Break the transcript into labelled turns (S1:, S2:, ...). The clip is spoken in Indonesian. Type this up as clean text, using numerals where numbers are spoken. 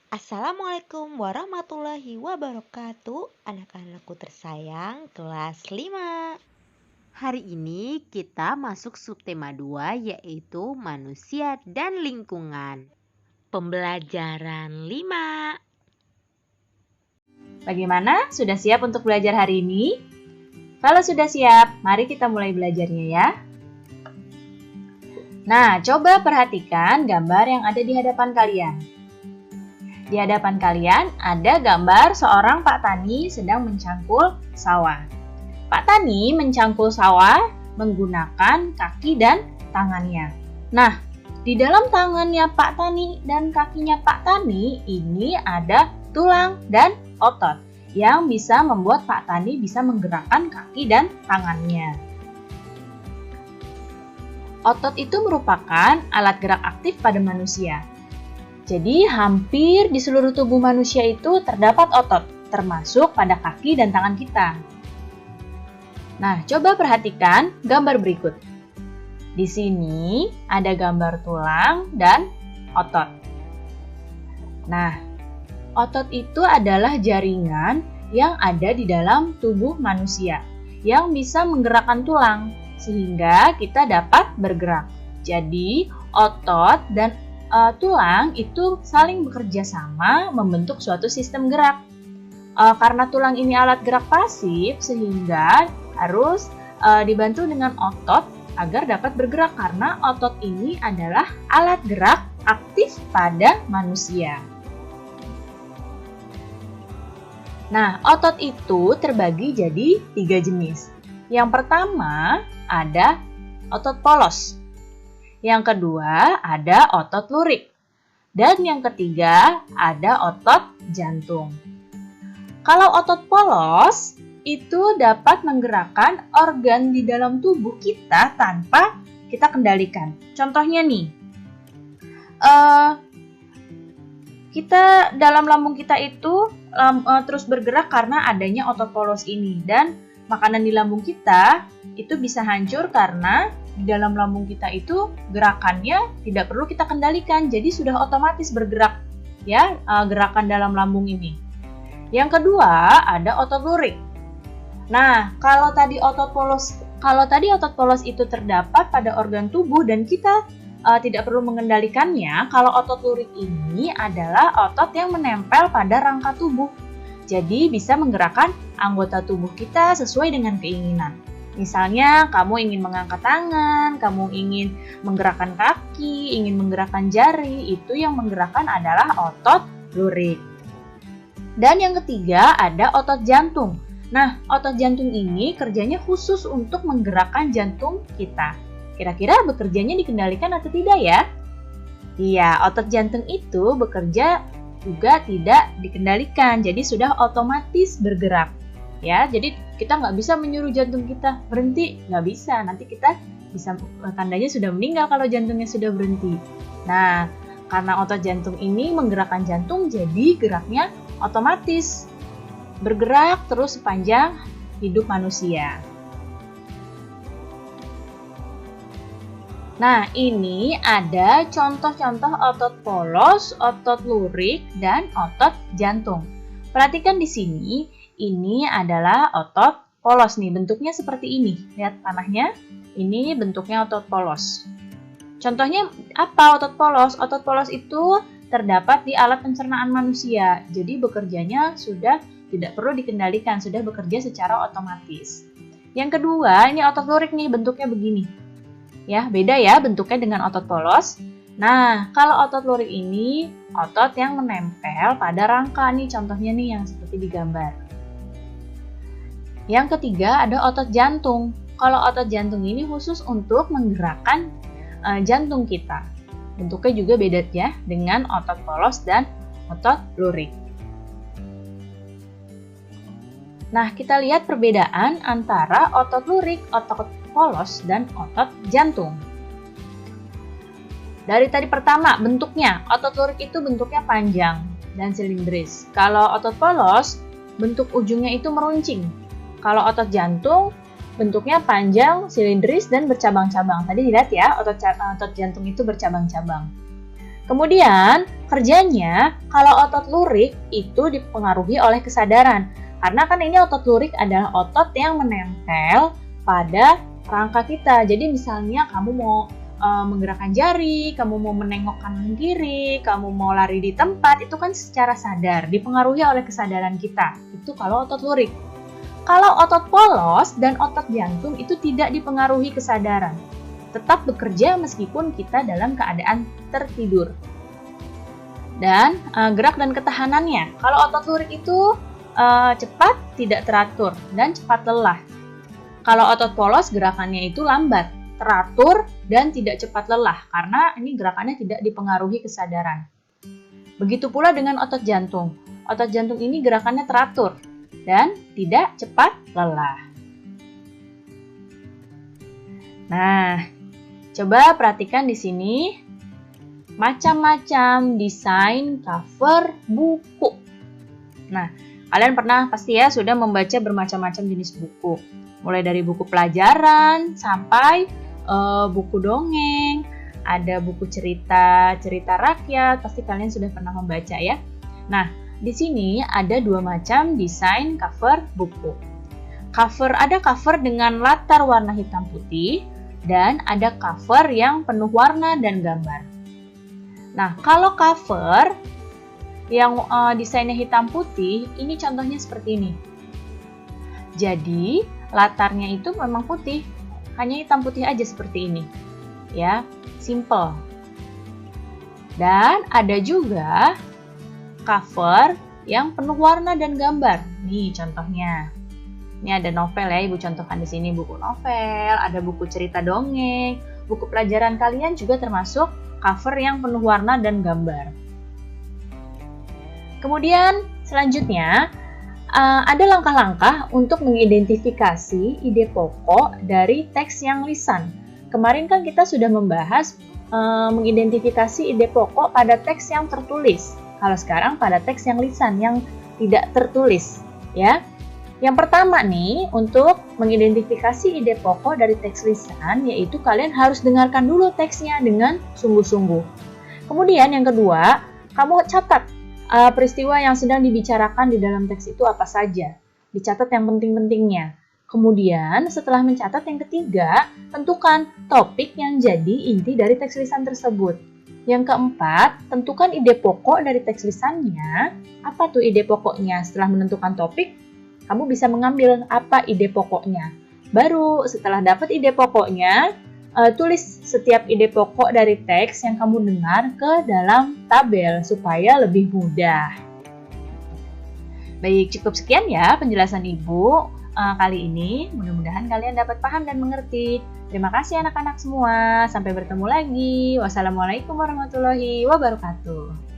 S1: Assalamualaikum warahmatullahi wabarakatuh. Anak-anakku tersayang kelas 5. Hari ini kita masuk subtema 2 yaitu manusia dan lingkungan. Pembelajaran 5.
S2: Bagaimana? Sudah siap untuk belajar hari ini? Kalau sudah siap, mari kita mulai belajarnya ya. Nah, coba perhatikan gambar yang ada di hadapan kalian. Di hadapan kalian ada gambar seorang Pak Tani sedang mencangkul sawah. Pak Tani mencangkul sawah menggunakan kaki dan tangannya. Nah, di dalam tangannya Pak Tani dan kakinya Pak Tani ini ada tulang dan otot yang bisa membuat Pak Tani bisa menggerakkan kaki dan tangannya. Otot itu merupakan alat gerak aktif pada manusia. Jadi hampir di seluruh tubuh manusia itu terdapat otot, termasuk pada kaki dan tangan kita. Nah, coba perhatikan gambar berikut. Di sini ada gambar tulang dan otot. Nah, otot itu adalah jaringan yang ada di dalam tubuh manusia yang bisa menggerakkan tulang sehingga kita dapat bergerak. Jadi, otot dan tulang itu saling bekerja sama membentuk suatu sistem gerak. Karena tulang ini alat gerak pasif sehingga harus dibantu dengan otot agar dapat bergerak karena otot ini adalah alat gerak aktif pada manusia. Nah, otot itu terbagi jadi 3 jenis. Yang pertama ada otot polos. Yang kedua ada otot lurik. Dan yang ketiga ada otot jantung. Kalau otot polos itu dapat menggerakkan organ di dalam tubuh kita tanpa kita kendalikan. Contohnya nih, kita dalam lambung kita itu terus bergerak karena adanya otot polos ini, dan makanan di lambung kita itu bisa hancur karena di dalam lambung kita itu gerakannya tidak perlu kita kendalikan, jadi sudah otomatis bergerak ya gerakan dalam lambung ini. Yang kedua ada otot lurik. Nah, kalau tadi otot polos itu terdapat pada organ tubuh dan kita tidak perlu mengendalikannya, kalau otot lurik ini adalah otot yang menempel pada rangka tubuh. Jadi bisa menggerakkan anggota tubuh kita sesuai dengan keinginan. Misalnya kamu ingin mengangkat tangan, kamu ingin menggerakkan kaki, ingin menggerakkan jari, itu yang menggerakkan adalah otot lurik. Dan yang ketiga ada otot jantung. Nah, otot jantung ini kerjanya khusus untuk menggerakkan jantung kita. Kira-kira bekerjanya dikendalikan atau tidak ya? Iya, otot jantung itu bekerja juga tidak dikendalikan, jadi sudah otomatis bergerak. Ya, jadi kita nggak bisa menyuruh jantung kita berhenti, nggak bisa. Nanti kita bisa tandanya sudah meninggal kalau jantungnya sudah berhenti. Nah, karena otot jantung ini menggerakkan jantung, jadi geraknya otomatis bergerak terus sepanjang hidup manusia. Nah, ini ada contoh-contoh otot polos, otot lurik, dan otot jantung. Perhatikan di sini, ini adalah otot polos nih, bentuknya seperti ini. Lihat panahnya, ini bentuknya otot polos. Contohnya apa otot polos? Otot polos itu terdapat di alat pencernaan manusia, jadi bekerjanya sudah tidak perlu dikendalikan, sudah bekerja secara otomatis. Yang kedua, ini otot lurik nih, bentuknya begini. Ya, beda ya bentuknya dengan otot polos. Nah, kalau otot lurik ini otot yang menempel pada rangka nih, contohnya nih yang seperti di gambar. Yang ketiga ada otot jantung. Kalau otot jantung ini khusus untuk menggerakkan jantung kita. Bentuknya juga beda ya dengan otot polos dan otot lurik. Nah, kita lihat perbedaan antara otot lurik, otot polos, dan otot jantung. Dari tadi pertama, bentuknya, otot lurik itu bentuknya panjang dan silindris. Kalau otot polos, bentuk ujungnya itu meruncing. Kalau otot jantung, bentuknya panjang, silindris, dan bercabang-cabang. Tadi dilihat ya, otot jantung itu bercabang-cabang. Kemudian, kerjanya kalau otot lurik itu dipengaruhi oleh kesadaran. Karena kan ini otot lurik adalah otot yang menempel pada rangka kita. Jadi misalnya kamu mau menggerakkan jari, kamu mau menengok kanan kiri, kamu mau lari di tempat, itu kan secara sadar, dipengaruhi oleh kesadaran kita. Itu kalau otot lurik. Kalau otot polos dan otot jantung itu tidak dipengaruhi kesadaran. Tetap bekerja meskipun kita dalam keadaan tertidur. Dan gerak dan ketahanannya. Kalau otot lurik itu cepat, tidak teratur, dan cepat lelah. Kalau otot polos gerakannya itu lambat, teratur, dan tidak cepat lelah karena ini gerakannya tidak dipengaruhi kesadaran. Begitu pula dengan otot jantung. Otot jantung ini gerakannya teratur dan tidak cepat lelah. Nah, coba perhatikan di sini macam-macam desain cover buku. Nah, kalian pernah pasti ya sudah membaca bermacam-macam jenis buku. Mulai dari buku pelajaran sampai buku dongeng, ada buku cerita rakyat, pasti kalian sudah pernah membaca ya. Nah, di sini ada dua macam desain cover buku. Ada cover dengan latar warna hitam putih dan ada cover yang penuh warna dan gambar. Nah, kalau cover yang desainnya hitam putih, ini contohnya seperti ini. Jadi, latarnya itu memang putih, hanya hitam putih aja seperti ini. Ya, simple. Dan ada juga cover yang penuh warna dan gambar. Nih contohnya. Ini ada novel ya, Ibu contohkan di sini buku novel, ada buku cerita dongeng, buku pelajaran kalian juga termasuk cover yang penuh warna dan gambar. Kemudian selanjutnya ada langkah-langkah untuk mengidentifikasi ide pokok dari teks yang lisan. Kemarin kan kita sudah membahas mengidentifikasi ide pokok pada teks yang tertulis. Kalau sekarang pada teks yang lisan yang tidak tertulis, ya. Yang pertama nih, untuk mengidentifikasi ide pokok dari teks lisan, yaitu kalian harus dengarkan dulu teksnya dengan sungguh-sungguh. Kemudian yang kedua, kamu catat peristiwa yang sedang dibicarakan di dalam teks itu apa saja. Dicatat yang penting-pentingnya. Kemudian setelah mencatat yang ketiga, tentukan topik yang jadi inti dari teks lisan tersebut. Yang keempat, tentukan ide pokok dari teks lisannya. Apa tuh ide pokoknya? Setelah menentukan topik, kamu bisa mengambil apa ide pokoknya. Baru setelah dapat ide pokoknya, tulis setiap ide pokok dari teks yang kamu dengar ke dalam tabel supaya lebih mudah. Baik, cukup sekian ya penjelasan Ibu kali ini. Mudah-mudahan kalian dapat paham dan mengerti. Terima kasih anak-anak semua. Sampai bertemu lagi. Wassalamualaikum warahmatullahi wabarakatuh.